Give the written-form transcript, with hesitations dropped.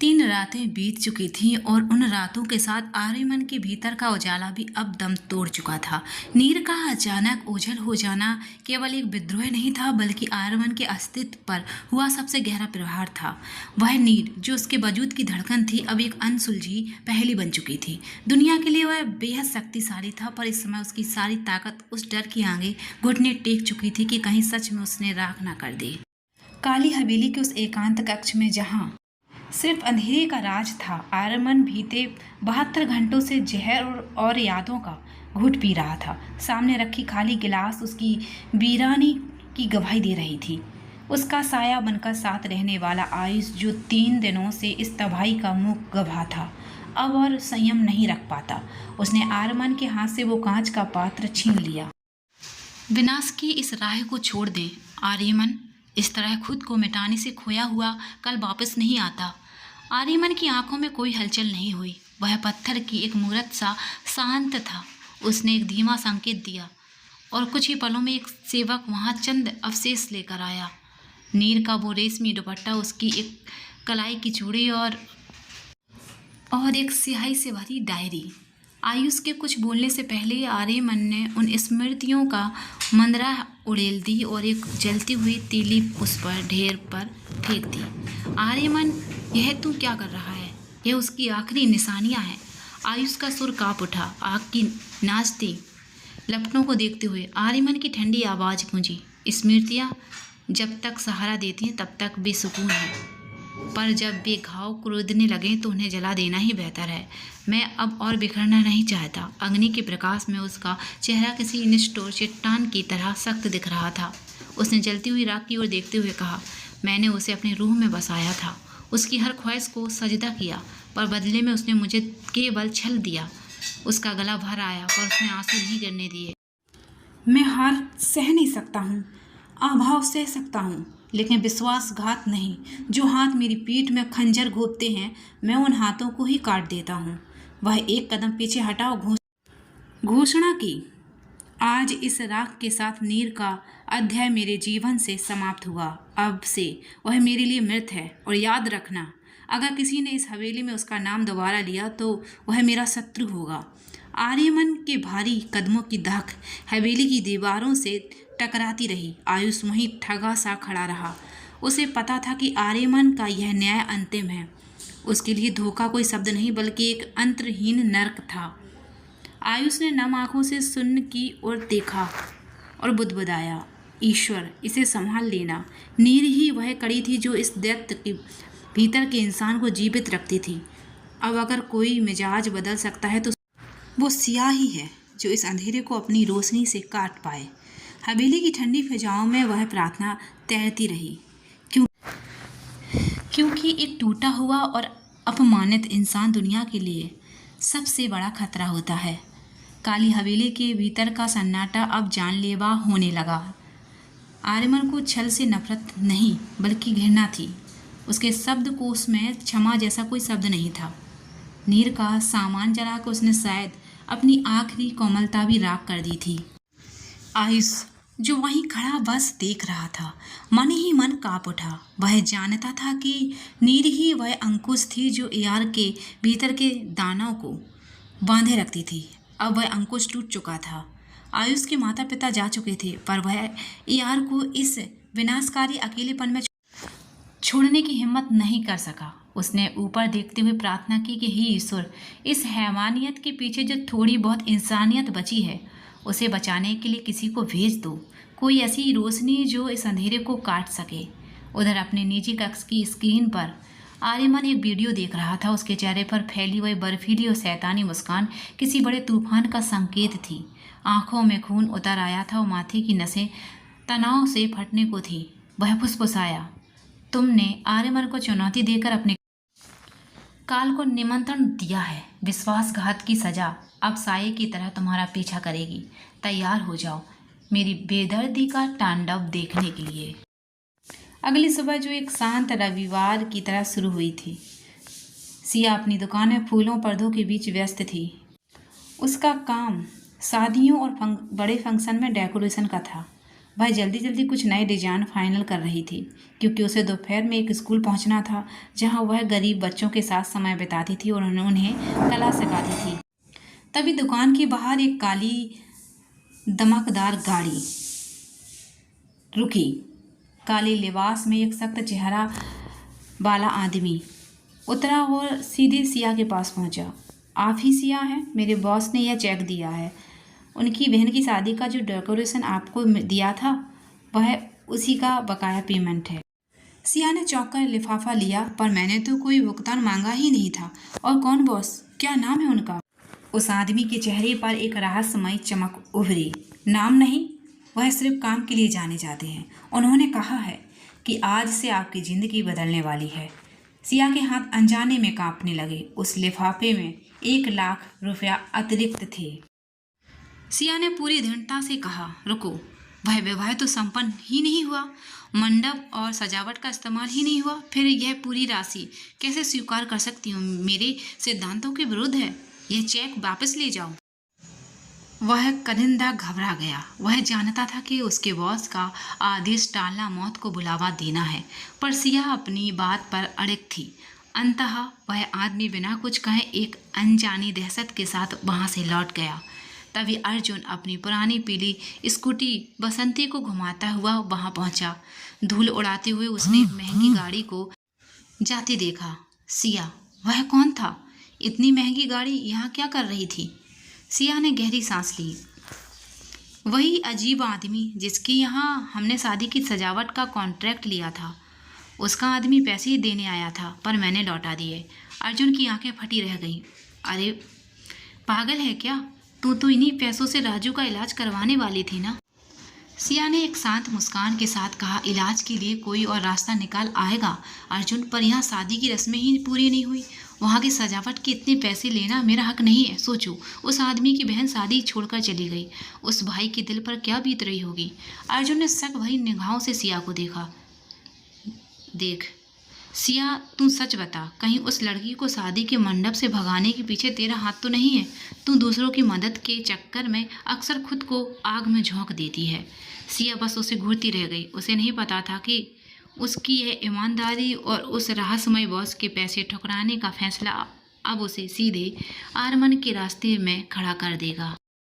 3 रातें बीत चुकी थीं और उन रातों के साथ आर्यमन के भीतर का उजाला भी अब दम तोड़ चुका था। नीर का अचानक ओझल हो जाना केवल एक विद्रोह नहीं था, बल्कि आर्यमन के अस्तित्व पर हुआ सबसे गहरा प्रहार था। वह नीर जो उसके वजूद की धड़कन थी, अब एक अनसुलझी पहेली बन चुकी थी। दुनिया के लिए वह बेहद शक्तिशाली था, पर इस समय उसकी सारी ताकत उस डर के आगे घुटने टेक चुकी थी कि कहीं सच में उसने राख न कर दे। काली हवेली के उस एकांत कक्ष में जहाँ सिर्फ अंधेरे का राज था, आर्यमन बीते 72 घंटों से जहर और यादों का घूंट पी रहा था। सामने रखी खाली गिलास उसकी वीरानी की गवाही दे रही थी। उसका साया बनकर साथ रहने वाला आयुष, जो 3 दिनों से इस तबाही का मुंह गवाह था, अब और संयम नहीं रख पाता। उसने आर्यमन के हाथ से वो कांच का पात्र छीन लिया। विनाश की इस राह को छोड़ दे आर्यमन, इस तरह खुद को मिटाने से खोया हुआ कल वापस नहीं आता। आर्यमन की आंखों में कोई हलचल नहीं हुई। वह पत्थर की एक मूरत सा शांत था। उसने एक धीमा संकेत दिया और कुछ ही पलों में एक सेवक वहां चंद अवशेष लेकर आया। नीर का वो रेशमी दुपट्टा, उसकी एक कलाई की चूड़ी और एक स्याही से भरी डायरी। आयुष के कुछ बोलने से पहले आर्यमन ने उन स्मृतियों का मंदरा उड़ेल दी और एक जलती हुई तीली उस पर ढेर पर फेंक दी। आर्यमन, यह तू क्या कर रहा है? यह उसकी आखिरी निशानियां हैं। आयुष का सुर कांप उठा। आग की नाचती लपटों को देखते हुए आर्यमन की ठंडी आवाज़ गूंजी। स्मृतियाँ जब तक सहारा देती हैं तब तक बेसुकून है, पर जब वे घाव कुरेदने लगें तो उन्हें जला देना ही बेहतर है। मैं अब और बिखरना नहीं चाहता। अग्नि के प्रकाश में उसका चेहरा किसी निष्ठुर चट्टान की तरह सख्त दिख रहा था। उसने जलती हुई राख की ओर देखते हुए कहा, मैंने उसे अपनी रूह में बसाया था, उसकी हर ख्वाहिश को सजदा किया, पर बदले में उसने मुझे केवल छल दिया। उसका गला भर आया, पर उसने आंसू नहीं गिरने दिए। मैं हार सह नहीं सकता हूँ, अभाव सह सकता हूँ, लेकिन विश्वासघात नहीं। जो हाथ मेरी पीठ में खंजर घोंपते हैं, मैं उन हाथों को ही काट देता हूँ। वह एक कदम पीछे हटा और घोषणा की, आज इस राख के साथ नीर का अध्याय मेरे जीवन से समाप्त हुआ। अब से वह मेरे लिए मृत है, और याद रखना, अगर किसी ने इस हवेली में उसका नाम दोबारा लिया तो वह मेरा शत्रु होगा। आर्यमन के भारी कदमों की दहक हवेली की दीवारों से टकराती रही। आयुष वहीं ठगा सा खड़ा रहा। उसे पता था कि आर्यमन का यह न्याय अंतिम है। उसके लिए धोखा कोई शब्द नहीं, बल्कि एक अंतहीन नर्क था। आयुष ने नम आंखों से शून्य की ओर देखा और बुदबुदाया, ईश्वर, इसे संभाल लेना। नीर ही वह कड़ी थी जो इस दैत्य के भीतर के इंसान को जीवित रखती थी। अब अगर कोई मिजाज बदल सकता है तो वो स्याही है, जो इस अंधेरे को अपनी रोशनी से काट पाए। हवेली की ठंडी फिजाओं में वह प्रार्थना तैरती रही, क्योंकि एक टूटा हुआ और अपमानित इंसान दुनिया के लिए सबसे बड़ा खतरा होता है। काली हवेली के भीतर का सन्नाटा अब जानलेवा होने लगा। आर्यमन को छल से नफरत नहीं, बल्कि घृणा थी। उसके शब्दकोश में क्षमा जैसा कोई शब्द नहीं था। नीर का सामान जलाकर उसने शायद अपनी आखिरी कोमलता भी राख कर दी थी। आयुष, जो वहीं खड़ा बस देख रहा था, मन ही मन कांप उठा। वह जानता था कि नीर ही वह अंकुश थी जो यार के भीतर के दानों को बांधे रखती थी। अब वह अंकुश टूट चुका था। आयुष के माता पिता जा चुके थे, पर वह यार को इस विनाशकारी अकेलेपन में छोड़ने की हिम्मत नहीं कर सका। उसने ऊपर देखते हुए प्रार्थना की कि हे ईश्वर, इस हैवानियत के पीछे जो थोड़ी बहुत इंसानियत बची है, उसे बचाने के लिए किसी को भेज दो, कोई ऐसी रोशनी जो इस अंधेरे को काट सके। उधर अपने निजी कक्ष की स्क्रीन पर आर्यमन एक वीडियो देख रहा था। उसके चेहरे पर फैली हुई बर्फीली और शैतानी मुस्कान किसी बड़े तूफान का संकेत थी। आंखों में खून उतर आया था और माथे की नसें तनाव से फटने को थी। वह फुसफुसाया, तुमने आर्यमन को चुनौती देकर अपने काल को निमंत्रण दिया है। विश्वासघात की सजा अब साये की तरह तुम्हारा पीछा करेगी। तैयार हो जाओ मेरी बेदर्दी का तांडव देखने के लिए। अगली सुबह जो एक शांत रविवार की तरह शुरू हुई थी। सिया अपनी दुकान में फूलों पर्दों के बीच व्यस्त थी। उसका काम शादियों और बड़े फंक्शन में डेकोरेशन का था। वह जल्दी जल्दी कुछ नए डिजाइन फाइनल कर रही थी, क्योंकि उसे दोपहर में एक स्कूल पहुंचना था जहां वह गरीब बच्चों के साथ समय बिताती थी और उन्हें कला सिखाती थी। तभी दुकान के बाहर एक काली दमकदार गाड़ी रुकी। काले लिबास में एक सख्त चेहरा वाला आदमी उतरा और सीधे सिया के पास पहुंचा। आप ही सिया हैं? मेरे बॉस ने यह चेक दिया है। उनकी बहन की शादी का जो डेकोरेशन आपको दिया था वह उसी का बकाया पेमेंट है। सिया ने चौंक कर लिफाफा लिया, पर मैंने तो कोई भुगतान मांगा ही नहीं था। और कौन बॉस? क्या नाम है उनका? उस आदमी के चेहरे पर एक रहस्यमयी चमक उभरी। नाम नहीं, वह सिर्फ काम के लिए जाने जाते हैं। उन्होंने कहा है कि आज से आपकी ज़िंदगी बदलने वाली है। सिया के हाथ अनजाने में कांपने लगे। उस लिफाफे में 1 लाख रुपया अतिरिक्त थे। सिया ने पूरी दृढ़ता से कहा, रुको, वह विवाह तो संपन्न ही नहीं हुआ, मंडप और सजावट का इस्तेमाल ही नहीं हुआ, फिर यह पूरी राशि कैसे स्वीकार कर सकती हूँ? मेरे सिद्धांतों के विरुद्ध है। यह चेक वापस ले जाओ। वह कनिंदा घबरा गया। वह जानता था कि उसके बॉस का आदेश टालना मौत को बुलावा देना है, पर सिया अपनी बात पर अड़िग थी। अंततः वह आदमी बिना कुछ कहे एक अनजानी दहशत के साथ वहां से लौट गया। तभी अर्जुन अपनी पुरानी पीली स्कूटी बसंती को घुमाता हुआ वहां पहुंचा। धूल उड़ाते हुए उसने एक महंगी गाड़ी को जाते देखा। सिया, वह कौन था? इतनी महंगी गाड़ी यहाँ क्या कर रही थी? सिया ने गहरी सांस ली। वही अजीब आदमी जिसके यहाँ हमने शादी की सजावट का कॉन्ट्रैक्ट लिया था। उसका आदमी पैसे ही देने आया था, पर मैंने लौटा दिए। अर्जुन की आंखें फटी रह गईं। अरे पागल है क्या? तू तो इन्हीं पैसों से राजू का इलाज करवाने वाली थी ना? सिया ने एक शांत मुस्कान के साथ कहा, इलाज के लिए कोई और रास्ता निकाल आएगा अर्जुन, पर यहाँ शादी की रस्में ही पूरी नहीं हुई। वहाँ की सजावट के इतने पैसे लेना मेरा हक नहीं है। सोचो, उस आदमी की बहन शादी छोड़कर चली गई। उस भाई के दिल पर क्या बीत रही होगी? अर्जुन ने शक भरी निगाहों से सिया को देखा। देख सिया, तू सच बता, कहीं उस लड़की को शादी के मंडप से भगाने के पीछे तेरा हाथ तो नहीं है? तू दूसरों की मदद के चक्कर में अक्सर खुद को आग में झोंक देती है। सिया बस उसे घूरती रह गई। उसे नहीं पता था कि उसकी यह ईमानदारी और उस रहस्यमय बॉस के पैसे ठुकराने का फैसला अब उसे सीधे आर्मन के रास्ते में खड़ा कर देगा।